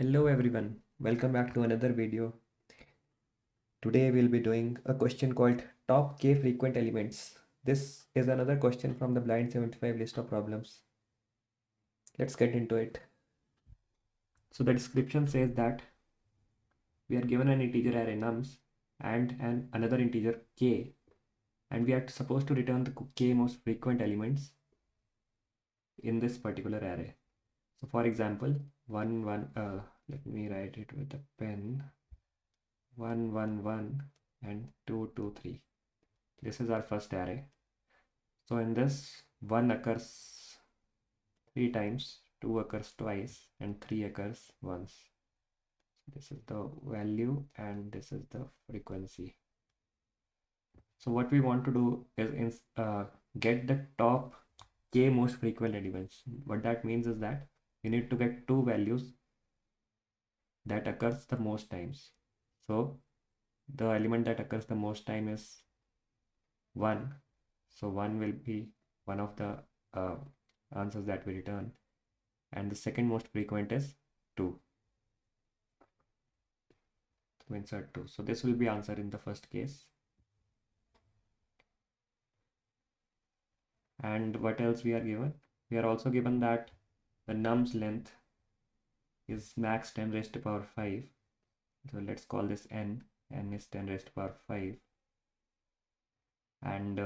Hello everyone, welcome back to another video. Today we'll be doing a question called top k frequent elements. This is another question from the blind 75 list of problems. Let's get into it. So the description says that we are given an integer array nums and another integer k, and we are supposed to return the k most frequent elements in this particular array. So for example, let me write it with a pen. 1 1 1 and 2 2 3. This is our first array. So in this, 1 occurs 3 times, 2 occurs twice, and 3 occurs once. This is the value and this is the frequency. So what we want to do is get the top k most frequent elements. What that means is that you need to get two values that occurs the most times. So the element that occurs the most time is 1. So 1 will be one of the answers that we return, and the second most frequent is 2. So insert 2. So this will be answer in the first case. And what else we are given? We are also given that the num's length is max 10 raised to power 5. So let's call this n. N is 10 raised to power 5. And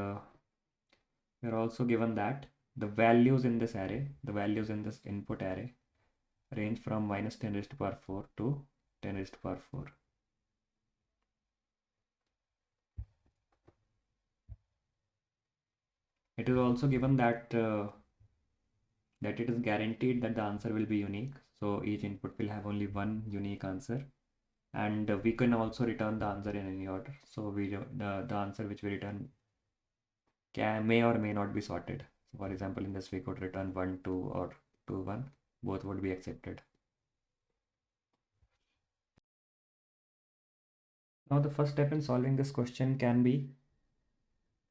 we are also given that the values in this array, the values in this input array, range from minus 10 raised to power 4 to 10 raised to power 4. It is also given that it is guaranteed that the answer will be unique. So each input will have only one unique answer, and we can also return the answer in any order. So the answer which we return may or may not be sorted. So for example, in this we could return 1 2 or 2 1. Both would be accepted. Now the first step in solving this question can be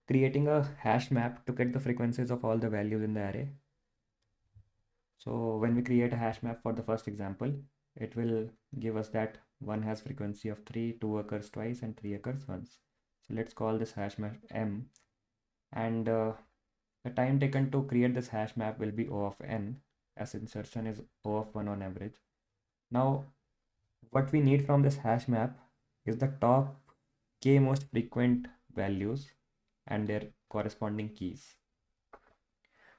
creating a hash map to get the frequencies of all the values in the array. So when we create a hash map for the first example, it will give us that 1 has frequency of 3, 2 occurs twice, and 3 occurs once. So let's call this hash map M, and the time taken to create this hash map will be O of n, as insertion is O of 1 on average. Now what we need from this hash map is the top k most frequent values and their corresponding keys.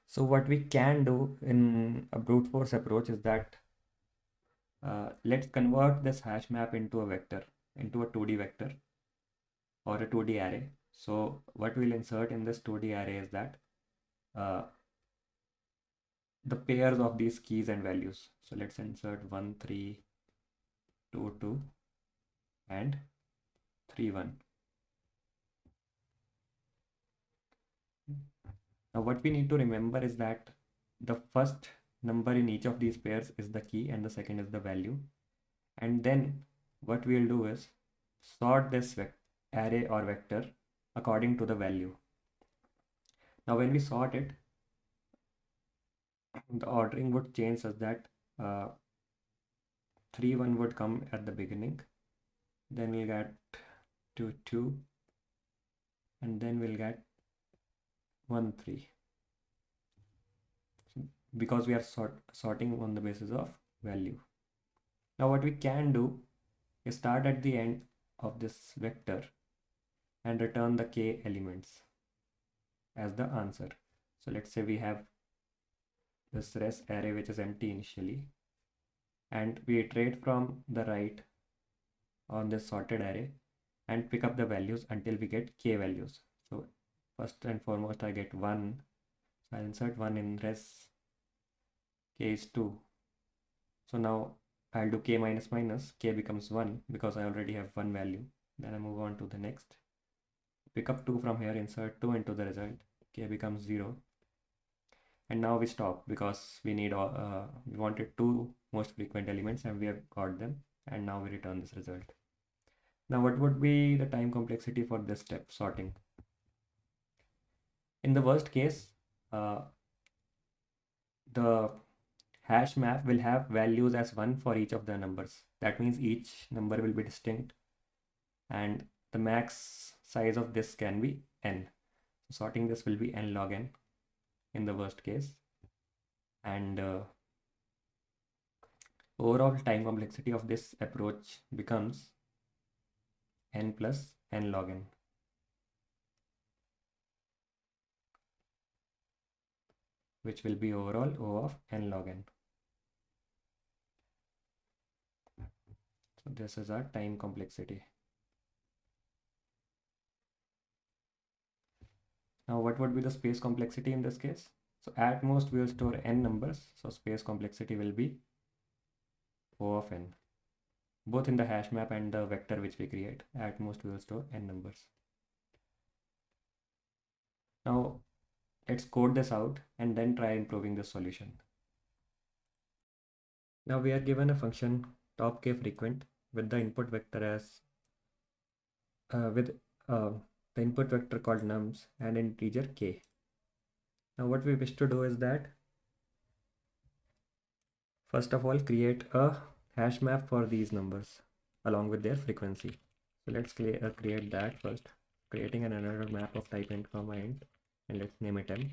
So what we can do in a brute force approach is that let's convert this hash map into a vector, into a 2D vector or a 2D array. So what we'll insert in this 2D array is that the pairs of these keys and values. So let's insert 1 3 2 2 and 3 1. Now what we need to remember is that the first number in each of these pairs is the key and the second is the value. And then what we'll do is sort this array or vector according to the value. Now when we sort it, the ordering would change such that 3 1 would come at the beginning, then we'll get 2 2, and then we'll get 1 3, because we are sorting on the basis of value. Now what we can do is start at the end of this vector and return the k elements as the answer. So let's say we have this res array which is empty initially, and we iterate from the right on this sorted array and pick up the values until we get k values. So first and foremost I get 1, so I'll insert 1 in res, k is 2. So now I'll do k minus minus, k becomes 1 because I already have one value. Then I move on to the next, pick up 2 from here, insert 2 into the result, k becomes 0. And now we stop because we need we wanted two most frequent elements and we have got them, and now we return this result. Now what would be the time complexity for this step, sorting? In the worst case, the hash map will have values as 1 for each of the numbers. That means each number will be distinct, and the max size of this can be n. Sorting this will be n log n in the worst case, and overall time complexity of this approach becomes n plus n log n, which will be overall O of n log n. So this is our time complexity. Now what would be the space complexity in this case? So at most we will store n numbers, so space complexity will be O of n. Both in the hash map and the vector which we create, at most we will store n numbers. Now let's code this out and then try improving the solution. Now we are given a function top k frequent with the input vector as the input vector called nums and integer k. Now what we wish to do is that first of all create a hash map for these numbers along with their frequency. So let's create that first, creating another map of type int comma int, and let's name it m.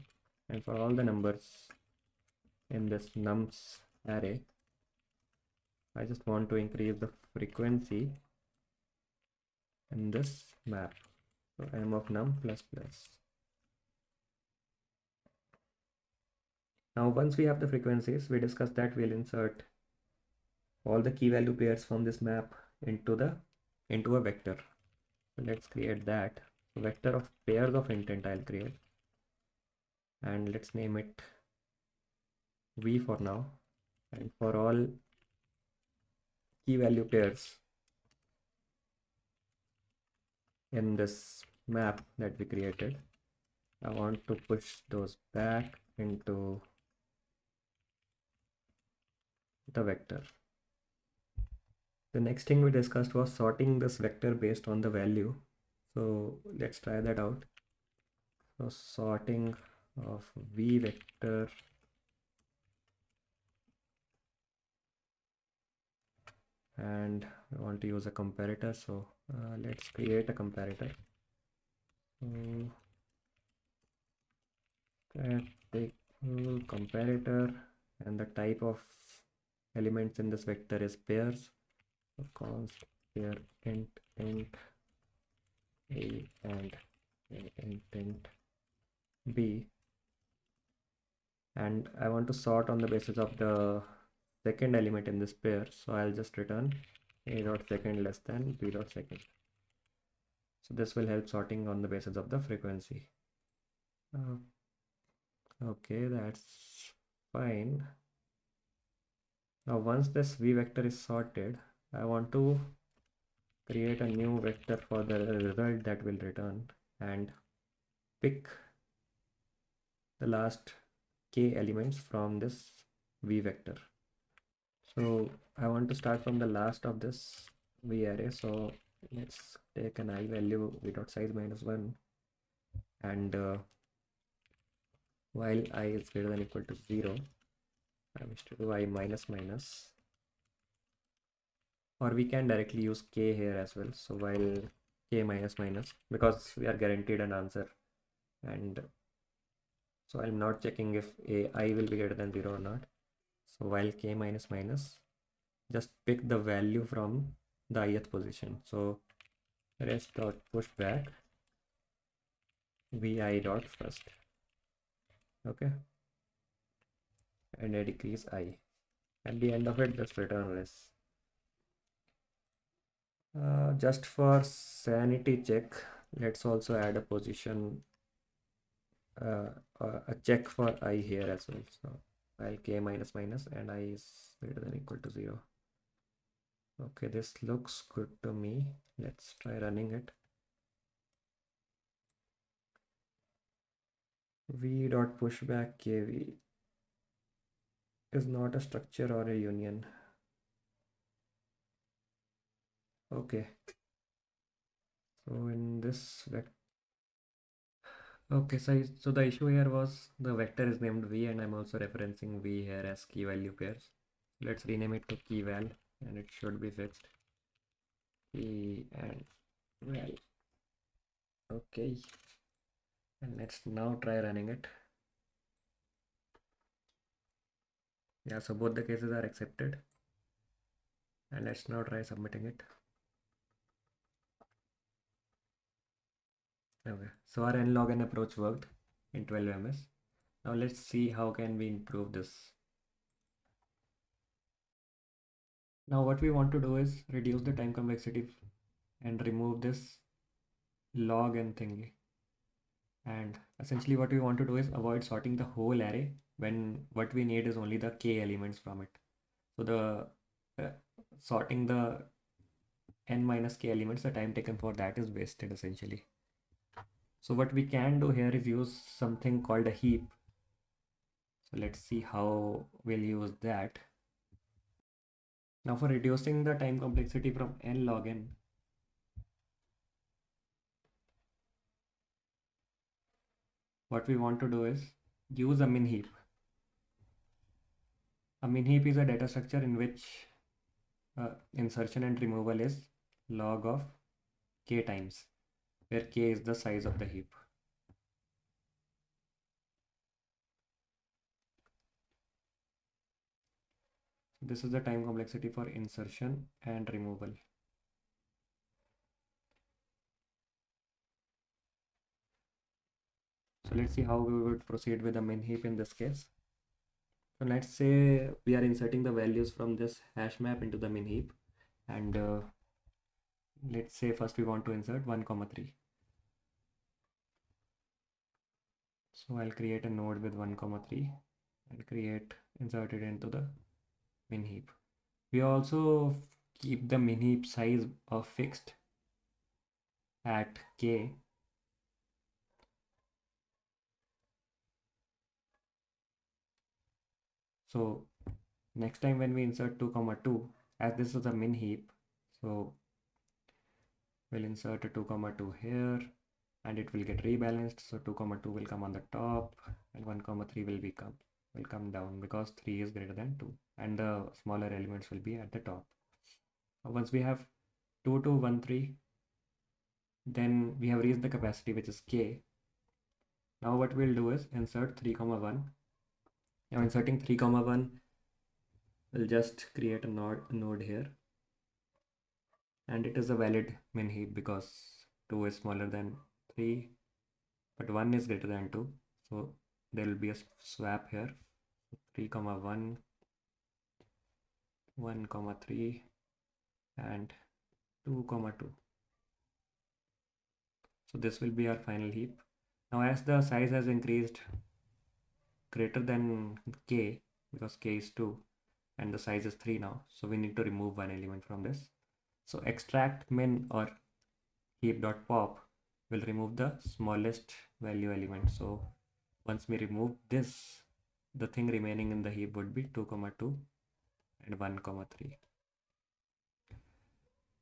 And for all the numbers in this nums array, I just want to increase the frequency in this map. So m of num plus plus. Now once we have the frequencies, we discussed that we'll insert all the key value pairs from this map into a vector. So let's create that. So vector of pairs of intent I'll create, and let's name it v for now. And for all key value pairs in this map that we created, I want to push those back into the vector. The next thing we discussed was sorting this vector based on the value. So let's try that out. So sorting of v vector and I want to use a comparator, so let's create a comparator. So take comparator, and the type of elements in this vector is pairs. So const pair int a and int b, and I want to sort on the basis of the second element in this pair, so I'll just return a dot second less than b dot second. So this will help sorting on the basis of the frequency. Okay, that's fine. Now once this v vector is sorted, I want to create a new vector for the result that will return and pick the last k elements from this v vector. So I want to start from the last of this v array. So let's take an I value v dot size -1, and while I is greater than equal to 0, I wish to do I minus minus, or we can directly use k here as well. So while k minus minus, because we are guaranteed an answer, and so I'm not checking if I will be greater than 0 or not. So while k minus minus, just pick the value from the ith position. So rest dot push back vi dot first. Okay, and I decrease I. At the end of it, just return this. Just for sanity check, let's also add a position, a check for I here as well. So while k minus minus and I is greater than equal to 0. Okay, this looks good to me. Let's try running it. V dot pushback kv is not a structure or a union. Okay, so in this vector, Okay, so the issue here was the vector is named v and I'm also referencing v here as key value pairs. Let's rename it to key val and it should be fixed. Key and val. Okay, and let's now try running it. Yeah, so both the cases are accepted. And let's now try submitting it. Okay, so our n log n approach worked in 12 ms. Now let's see how can we improve this. Now what we want to do is reduce the time complexity and remove this log n thingy. And essentially what we want to do is avoid sorting the whole array when what we need is only the k elements from it. So the sorting the n minus k elements, the time taken for that is wasted essentially. So what we can do here is use something called a heap. So let's see how we'll use that. Now for reducing the time complexity from n log n, what we want to do is use a min heap. A min heap is a data structure in which insertion and removal is log of k times, where k is the size of the heap. So this is the time complexity for insertion and removal. So let's see how we would proceed with a min heap in this case. So let's say we are inserting the values from this hash map into the min heap, and let's say first we want to insert 1 comma 3. So I'll create a node with 1 comma 3 and insert it into the min heap. We also keep the min heap size of fixed at k. So next time when we insert 2 comma 2, as this is a min heap, so we'll insert a 2 comma 2 here and it will get rebalanced. So 2 comma 2 will come on the top and 1 comma 3 will come down because 3 is greater than 2 and the smaller elements will be at the top. Once we have 2 to 1 3, then we have reached the capacity which is k. Now what we'll do is insert 3 comma 1. Now inserting 3 comma 1 will just create a node here, and it is a valid min heap because 2 is smaller than 3 but 1 is greater than 2, so there will be a swap here. 3 comma 1, 1 comma 3 and 2 comma 2. So this will be our final heap. Now as the size has increased greater than k, because k is 2 and the size is 3 now, so we need to remove one element from this. So extract min or heap.pop will remove the smallest value element. So once we remove this, the thing remaining in the heap would be 2 comma 2 and 1 comma 3.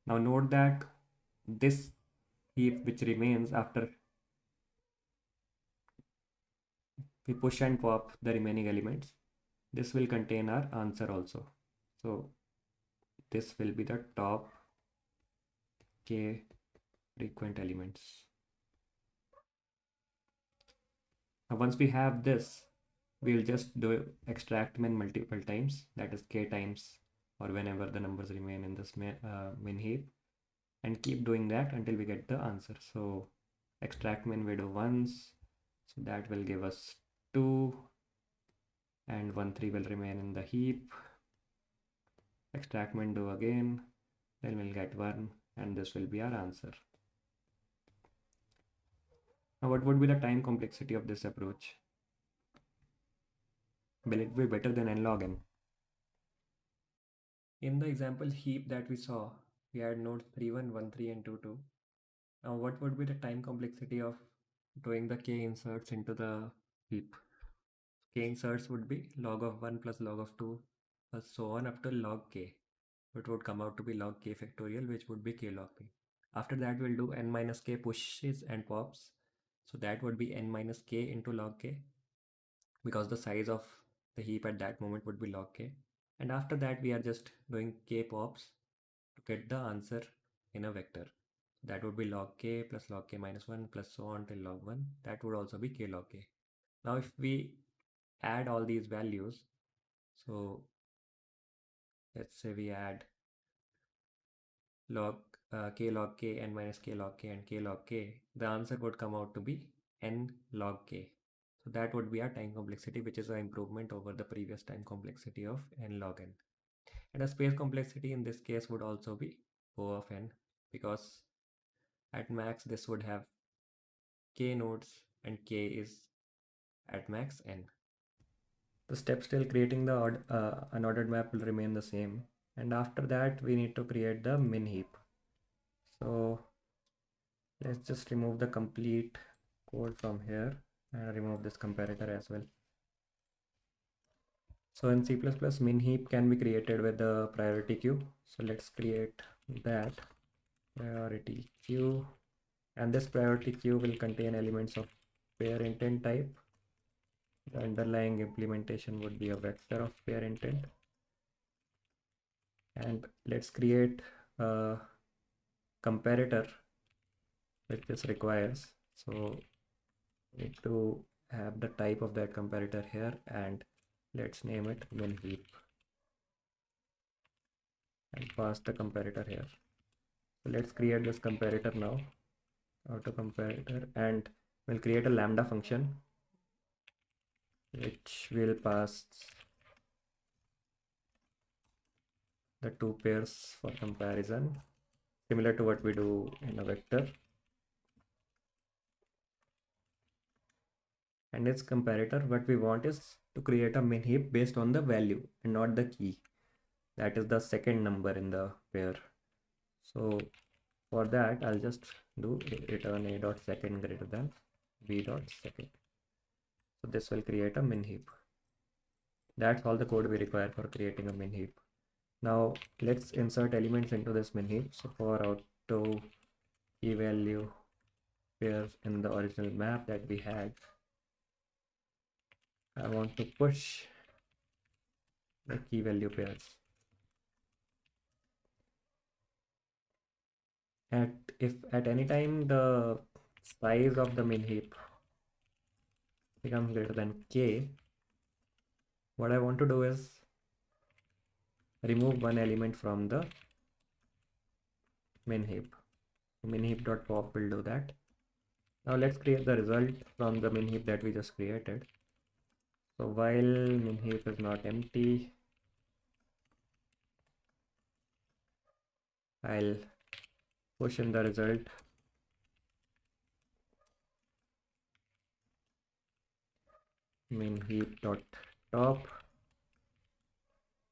Now note that this heap which remains after we push and pop the remaining elements, this will contain our answer also. So this will be the top k frequent elements. Now once we have this, we'll just do extract min multiple times, that is k times or whenever the numbers remain in this min heap, and keep doing that until we get the answer. So extract min we do once, so that will give us 2 and 1 3 will remain in the heap. Extract min do again, then we'll get 1 and this will be our answer. Now what would be the time complexity of this approach? Will it be better than n log n? In the example heap that we saw, we had nodes 3 1 1 3 and 2 2. Now what would be the time complexity of doing the k inserts into the heap? K inserts would be log of 1 plus log of 2 plus so on up to log k. It would come out to be log k factorial, which would be k log p. After that we'll do n minus k pushes and pops. So that would be n minus k into log k, because the size of the heap at that moment would be log k. And after that, we are just doing k pops to get the answer in a vector. That would be log k plus log k minus 1 plus so on till log 1. That would also be k log k. Now if we add all these values, so let's say we add log k log k, n minus k log k, and k log k, the answer would come out to be n log k. So that would be our time complexity, which is an improvement over the previous time complexity of n log n. And the space complexity in this case would also be O of n, because at max this would have k nodes and k is at max n. The step still creating the unordered map will remain the same. And after that, we need to create the min heap. So let's just remove the complete code from here and remove this comparator as well. So in C++, min heap can be created with the priority queue. So let's create that priority queue, and this priority queue will contain elements of pair intent type. The underlying implementation would be a vector of pair intent. And let's create a comparator which this requires. So we need to have the type of that comparator here, and let's name it min heap and pass the comparator here. So let's create this comparator now, auto comparator, and we'll create a lambda function which will pass the two pairs for comparison, similar to what we do in a vector. And its comparator, what we want is to create a min heap based on the value and not the key. That is the second number in the pair. So for that, I'll just do return a dot second greater than b dot second. So this will create a min heap. That's all the code we require for creating a min heap. Now let's insert elements into this min heap. So for auto key value pairs in the original map that we had, I want to push the key value pairs. If at any time the size of the min heap becomes greater than k, what I want to do is remove one element from the min heap. Min heap.pop will do that. Now let's create the result from the min heap that we just created. So while min heap is not empty, I'll push in the result min heap.top,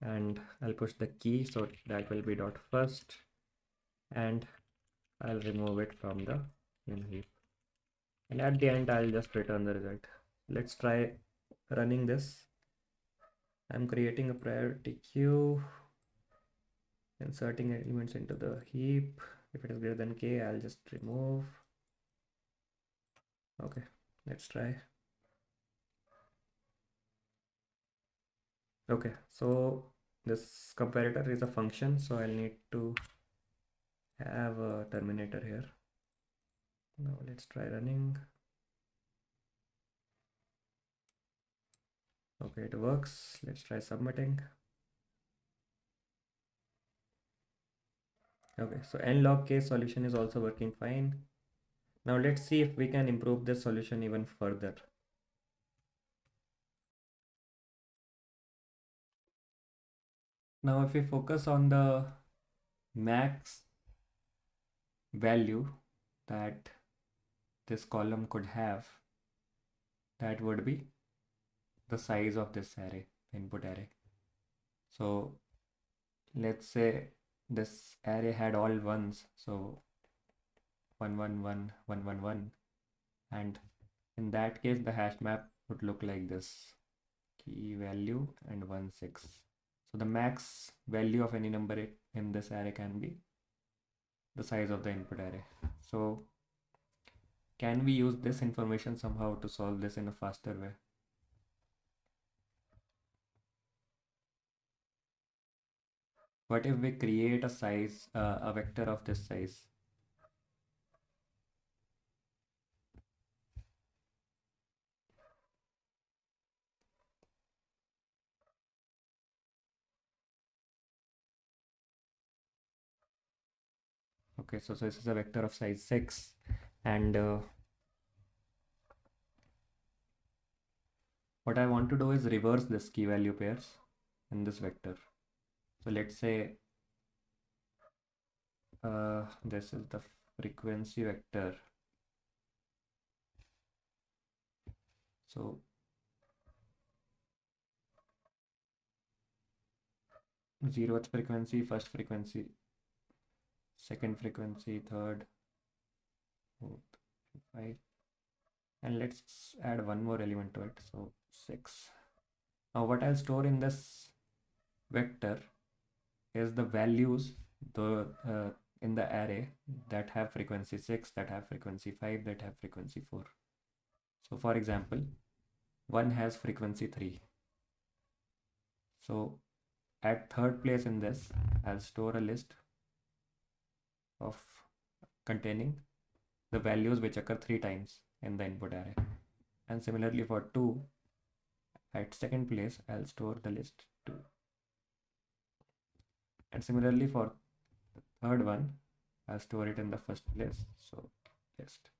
and I'll push the key, so that will be dot first, and I'll remove it from the min heap. And at the end, I'll just return the result. Let's try running this. I'm creating a priority queue, inserting elements into the heap. If it is greater than k, I'll just remove. Okay, let's try. Okay, so this comparator is a function, so I'll need to have a terminator here. Now let's try running. Okay, it works. Let's try submitting. Okay, so n log k solution is also working fine. Now let's see if we can improve this solution even further. Now if we focus on the max value that this column could have, that would be the size of this array, input array. So let's say this array had all ones, so 1 1 1 1 1 1, and in that case the hash map would look like this: key value and 1 6. So the max value of any number in this array can be the size of the input array. So can we use this information somehow to solve this in a faster way? What if we create a size, a vector of this size? Okay, so this is a vector of size 6, and what I want to do is reverse this key value pairs in this vector. So let's say this is the frequency vector. So 0th frequency, first frequency, second frequency, third, fourth, 5, and let's add one more element to it, so 6. Now what I'll store in this vector is the values in the array that have frequency 6, that have frequency 5, that have frequency 4. So for example, one has frequency 3. So at third place in this, I'll store a list of containing the values which occur 3 times in the input array. And similarly for 2, at second place, I'll store the list 2. And similarly for the third one, I'll store it in the first place, so list.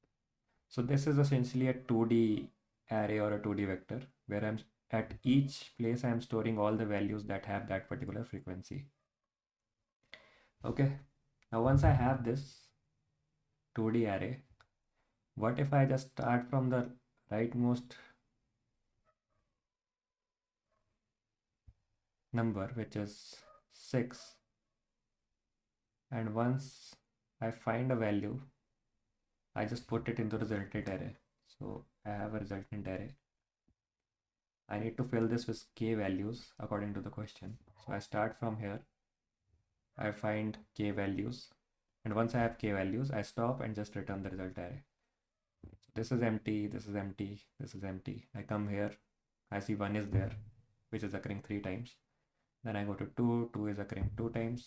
So this is essentially a 2D array or a 2D vector where I'm at each place I'm storing all the values that have that particular frequency. Okay, now once I have this 2D array, what if I just start from the rightmost number, which is 6, and once I find a value, I just put it into the resultant array. So I have a resultant array. I need to fill this with k values according to the question. So I start from here. I find k values, and once I have k values, I stop and just return the result array. So this is empty, this is empty, this is empty. I come here, I see 1 is there, which is occurring 3 times. Then I go to 2, 2 is occurring 2 times.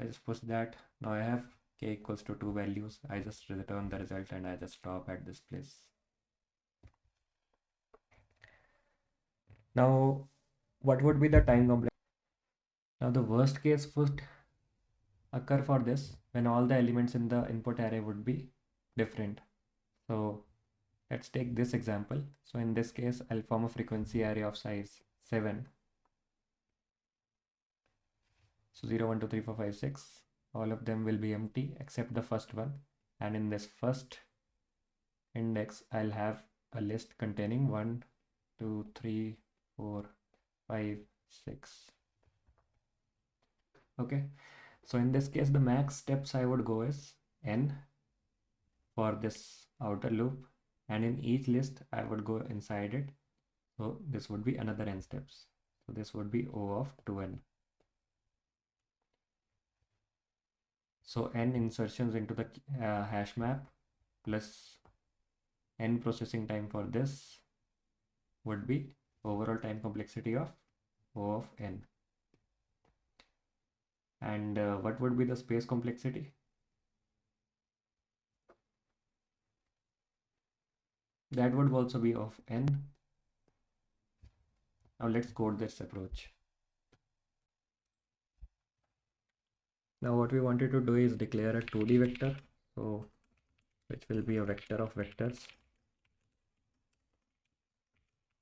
I just push that. Now I have k equals to 2 values. I just return the result and I just stop at this place. Now, what would be the time complexity? Now the worst case would occur for this when all the elements in the input array would be different. So let's take this example. So in this case, I'll form a frequency array of size 7. So 0, 1, 2, 3, 4, 5, 6. All of them will be empty except the first one. And in this first index, I'll have a list containing 1, 2, 3, 4, 5, 6. Okay. So in this case, the max steps I would go is n for this outer loop, and in each list I would go inside it. So this would be another n steps. So this would be O of 2n. So n insertions into the hash map plus n processing time for this would be overall time complexity of O of n. And what would be the space complexity? That would also be of n. Now let's code this approach. Now what we wanted to do is declare a 2D vector, so which will be a vector of vectors.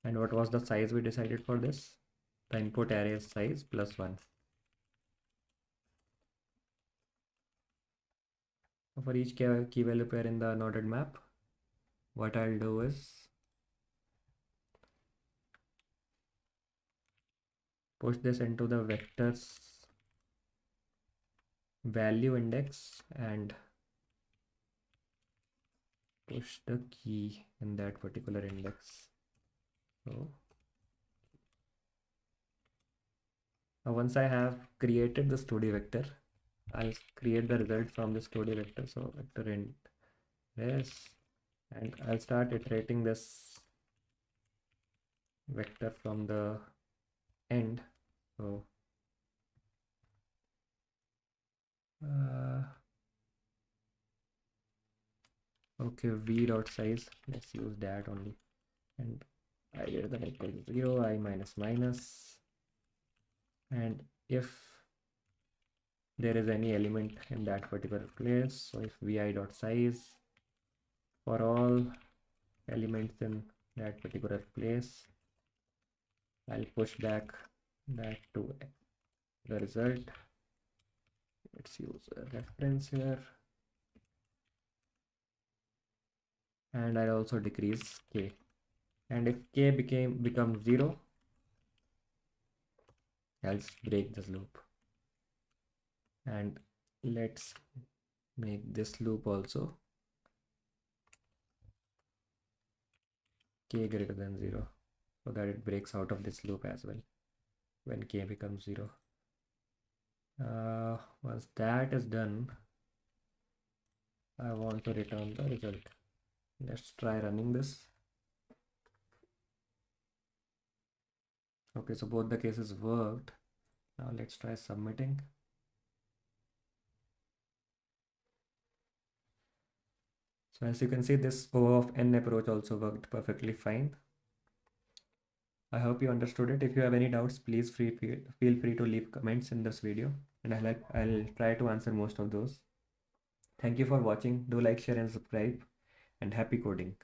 And what was the size we decided for this? The input array size plus 1. For each key value pair in the noded map, what I'll do is push this into the vectors value index and push the key in that particular index. So now once I have created this 2D vector, I'll create the result from this 2D vector. So vector int res and I'll start iterating this vector from the end. So okay, v dot size, let's use that only, and I greater than or equal to 0, I minus minus, and if there is any element in that particular place, so if vi dot size for all elements in that particular place, I'll push back that to the result. Let's use a reference here, and I'll also decrease k, and if k becomes 0, I'll break this loop. And let's make this loop also k greater than 0, so that it breaks out of this loop as well when k becomes 0. Once that is done, I want to return the result. Let's try running this. Okay, so both the cases worked. Now let's try submitting. So as you can see, this O of n approach also worked perfectly fine. I hope you understood it. If you have any doubts, please feel free to leave comments in this video, and I'll try to answer most of those. Thank you for watching. Do like, share, and subscribe, and happy coding.